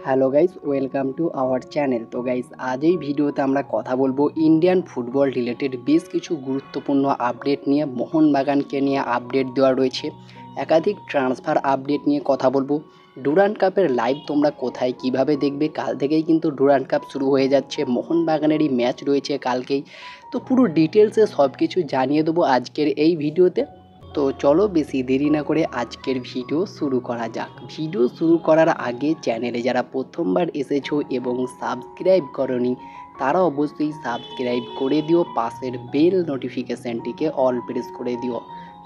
Hello guys, welcome to our channel. তো guys, আজ এই ভিডিওতে আমরা কথা বলবো ইন্ডিয়ান ফুটবল রিলেটেড বেশ কিছু গুরুত্বপূর্ণ আপডেট নিয়ে। মোহনবাগানকে নিয়ে আপডেট দেওয়া রয়েছে, একাধিক ট্রান্সফার আপডেট নিয়ে কথা বলবো। ডুরান্ড কাপের লাইভ তোমরা কোথায় কিভাবে দেখবে? কাল থেকেই কিন্তু ডুরান্ড কাপ শুরু হয়ে যাচ্ছে, মোহনবাগানেরই ম্যাচ রয়েছে কালকেই। তো পুরো ডিটেলসে সব কিছু জানিয়ে দেবো আজকের এই ভিডিওতে। তো চলো বেশি দেরি না করে আজকের ভিডিও শুরু করা যাক। ভিডিও শুরু করার আগে চ্যানেলে যারা প্রথমবার এসেছো এবং সাবস্ক্রাইব করনি তারা অবশ্যই সাবস্ক্রাইব করে দিও, পাশের বেল নোটিফিকেশানটিকে অল প্রেস করে দিও,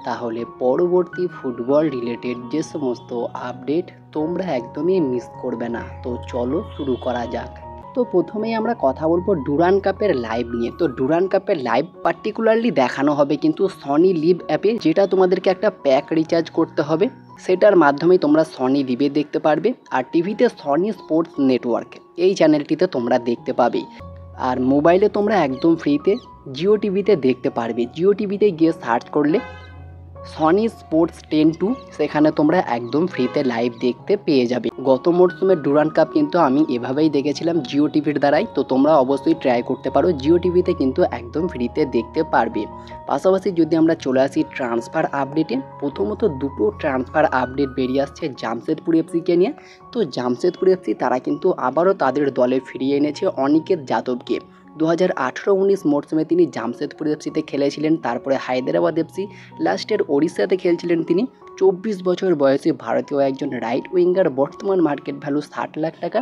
তাহলে পরবর্তী ফুটবল রিলেটেড যে সমস্ত আপডেট তোমরা একদমই মিস করবে না। তো চলো শুরু করা যাক। তো প্রথমেই আমরা কথা বলবো ডুরান্ড কাপের লাইভ নিয়ে। তো ডুরান্ড কাপের লাইভ পার্টিকুলারলি দেখানো হবে কিন্তু সনি লিভ অ্যাপে, যেটা তোমাদেরকে একটা প্যাক রিচার্জ করতে হবে, সেটার মাধ্যমেই তোমরা সনি লিভে দেখতে পারবে। আর টিভিতে সনি স্পোর্টস নেটওয়ার্ক এই চ্যানেলটিতে তোমরা দেখতে পাবে। আর মোবাইলে তোমরা একদম ফ্রিতে জিও টিভিতে দেখতে পারবে। জিও টিভিতে গিয়ে সার্চ করলে সনি স্পোর্টস 10-2, সেখানে তোমরা একদম ফ্রিতে লাইভ দেখতে পেয়ে যাবে। গত মরশুমের ডুরান্ড কাপ কিন্তু আমি এভাবেই দেখেছিলাম জিও টিভির দ্বারাই। তো তোমরা অবশ্যই ট্রাই করতে পারো, জিও টিভিতে কিন্তু একদম ফ্রিতে দেখতে পারবে। পাশাপাশি যদি আমরা চলে আসি ট্রান্সফার আপডেটে, প্রথমত দুটো ট্রান্সফার আপডেট বেরিয়ে আসছে জামশেদপুর এফসিকে নিয়ে। তো জামশেদপুর এফসি তারা কিন্তু আবারও তাদের দলে ফিরিয়ে এনেছে অনিকেত যাদবকে। 2018-19 মরশুমে তিনি জামশেদপুর এফসিতে খেলেছিলেন, তারপরে হায়দ্রাবাদ এফসি, লাস্টের ওড়িশাতে খেলছিলেন তিনি। 24 বছর বয়সী ভারতীয় একজন রাইট উইঙ্গার, বর্তমান মার্কেট ভ্যালু 60 লাখ টাকা।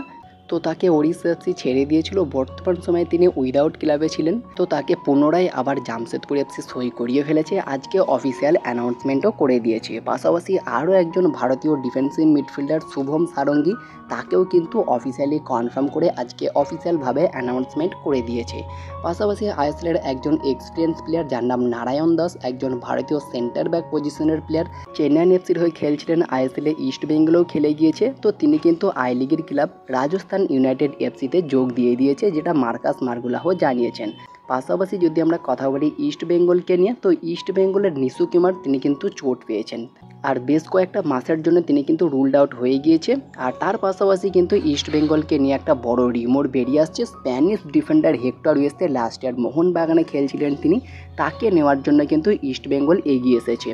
তো তাকে ওড়িশা এফসি ছেড়ে দিয়েছিল, বর্তমান সময়ে তিনি উইদাউট ক্লাবে ছিলেন। তো তাকে পুনরায় আবার জামশেদপুর এফসি সই করিয়ে ফেলেছে, আজকে অফিসিয়াল অ্যানাউন্সমেন্টও করে দিয়েছে। পাশাপাশি আরও একজন ভারতীয় ডিফেন্সিভ মিডফিল্ডার শুভম সারঙ্গী, তাকেও কিন্তু অফিসিয়ালি কনফার্ম করে আজকে অফিসিয়ালভাবে অ্যানাউন্সমেন্ট করে দিয়েছে। পাশাপাশি আইএসএলের একজন এক্সপিরিয়েন্স প্লেয়ার যার নাম নারায়ণ দাস, একজন ভারতীয় সেন্টার ব্যাক পজিশনের প্লেয়ার, চেন্নাই এফসির হয়ে খেলছিলেন, আইএসএলে ইস্ট বেঙ্গলেও খেলে গিয়েছে। তো তিনি কিন্তু আই লিগের ক্লাব রাজস্থান ইউনাইটেড এফসিতে যোগ দিয়ে দিয়েছে, যেটা মার্কাস মার্গুলাহো জানিয়েছেন। পাশাপাশি যদি আমরা কথা বলি ইস্ট বেঙ্গলকে নিয়ে, তো ইস্ট বেঙ্গলের নিশু কুমার তিনি কিন্তু চোট পেয়েছেন, আর বেশ কয়েকটা মাসের জন্য তিনি কিন্তু রুলড আউট হয়ে গিয়েছে। আর তার পাশাপাশি কিন্তু ইস্ট বেঙ্গলকে নিয়ে একটা বড় রিমোট বেরিয়ে আসছে, Spanish defender Hector Yuste last year মোহনবাগানে খেলছিলেন তিনি, তাকে নেওয়ার জন্য কিন্তু ইস্ট বেঙ্গল এগিয়ে এসেছে।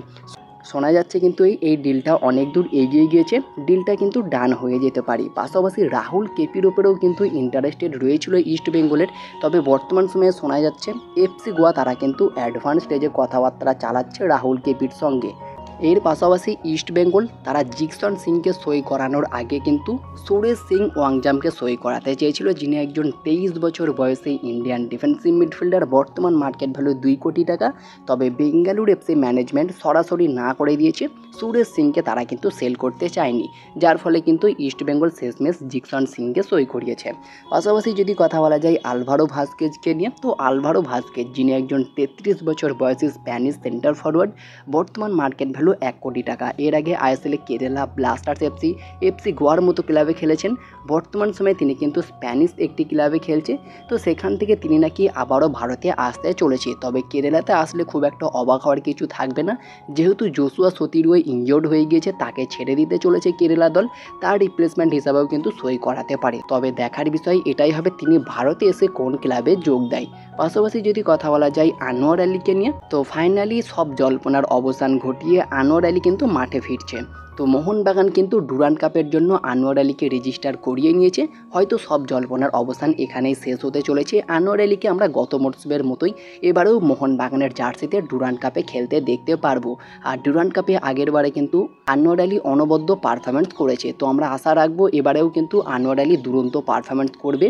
শোনা যাচ্ছে কিন্তু এই ডিলটা অনেক দূর এগিয়ে গিয়েছে, ডিলটা কিন্তু ডান হয়ে যেতে পারে। পাশাপাশি রাহুল কেপির ওপরেও কিন্তু ইন্টারেস্টেড রয়েছিল ইস্ট বেঙ্গলের, তবে বর্তমান সময়ে শোনা যাচ্ছে এফসি গোয়া তারা কিন্তু অ্যাডভান্স স্টেজে কথাবার্তা চালাচ্ছে রাহুল কেপির সঙ্গে। এর পাশাপাশি ইস্ট বেঙ্গল তারা জিকসন সিংকে সই করানোর আগে কিন্তু সুরেশ সিং ওয়াংজামকে সই করাতে চেয়েছিল, যিনি একজন 23 বছর বয়সী ইন্ডিয়ান ডিফেন্সিভ মিডফিল্ডার, বর্তমান মার্কেট ভ্যালু 2 কোটি টাকা। তবে বেঙ্গালুরু এফসি ম্যানেজমেন্ট সরাসরি না করে দিয়েছে, সুরেশ সিংকে তারা কিন্তু সেল করতে চায়নি, যার ফলে কিন্তু ইস্ট বেঙ্গল শেষমেশ জিকসন সিংকে সই করিয়েছে। পাশাপাশি যদি কথা বলা যায় আলভারো ভাস্কেজকে নিয়ে, তো আলভারো ভাস্কেজ যিনি একজন 33 বছর বয়সী স্প্যানিশ সেন্টার ফরওয়ার্ড, বর্তমান মার্কেট ভ্যালু 1 কোটি টাকা। এর আগে আইএসএলে কেরালা ব্লাস্টার্স এফসি গোয়ার মতো ক্লাবে খেলেছেন, বর্তমান সময়ে তিনি কিন্তু স্প্যানিশ একটি ক্লাবে খেলছে। তো সেখান থেকে তিনি নাকি আবারও ভারতে আসতে চলেছে, তবে কেরালাতে আসলে খুব একটা অবাক হওয়ার কিছু থাকবে না, যেহেতু জোসুয়া সতিরুয়ে ইনজিওর্ড হয়ে গিয়েছে, তাকে ছেড়ে দিতে চলেছে কেরালা দল, তার রিপ্লেসমেন্ট হিসাবেও কিন্তু সই করাতে পারে। তবে দেখার বিষয় এটাই হবে তিনি ভারতে এসে কোন ক্লাবে যোগ দেয়। পাশাপাশি যদি কথা বলা যায় আনোয়ার আলীকে নিয়ে, তো ফাইনালি সব জল্পনার অবসান ঘটিয়ে আনোয়ার আলী কিন্তু মাঠে ফিরছে। তো মোহনবাগান কিন্তু ডুরান্ড কাপের জন্য আনোয়ার আলীকে রেজিস্টার করিয়ে নিয়েছে, হয়তো সব জল্পনার অবসান এখানেই শেষ হতে চলেছে। আনোয়ার আলীকে আমরা গত মরশুমের মতোই এবারেও মোহনবাগানের জার্সিতে ডুরান্ড কাপে খেলতে দেখতে পারবো। আর ডুরান্ড কাপে আগেরবারে কিন্তু আনোয়ার আলী অনবদ্য পারফরমেন্স করেছে, তো আমরা আশা রাখবো এবারেও কিন্তু আনোয়ার আলী দুরন্ত পারফরমেন্স করবে।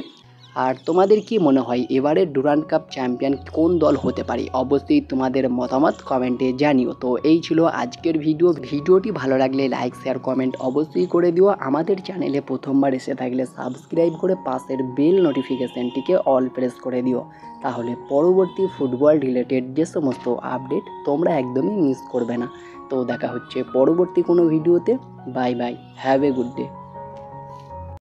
আর তোমাদের কি মনে হয় এবারে ডুরান্ড কাপ চ্যাম্পিয়ন কোন দল হতে পারে? অবশ্যই তোমাদের মতামত কমেন্টে জানিও। তো এই ছিল আজকের ভিডিওটি ভালো লাগলে লাইক শেয়ার কমেন্ট অবশ্যই করে দিও। আমাদের চ্যানেলে প্রথমবার এসে থাকলে সাবস্ক্রাইব করে পাশের বেল নোটিফিকেশানটিকে অল প্রেস করে দিও, তাহলে পরবর্তী ফুটবল রিলেটেড যে সমস্ত আপডেট তোমরা একদমই মিস করবে না। তো দেখা হচ্ছে পরবর্তী কোনো ভিডিওতে। Bye bye, have a good day.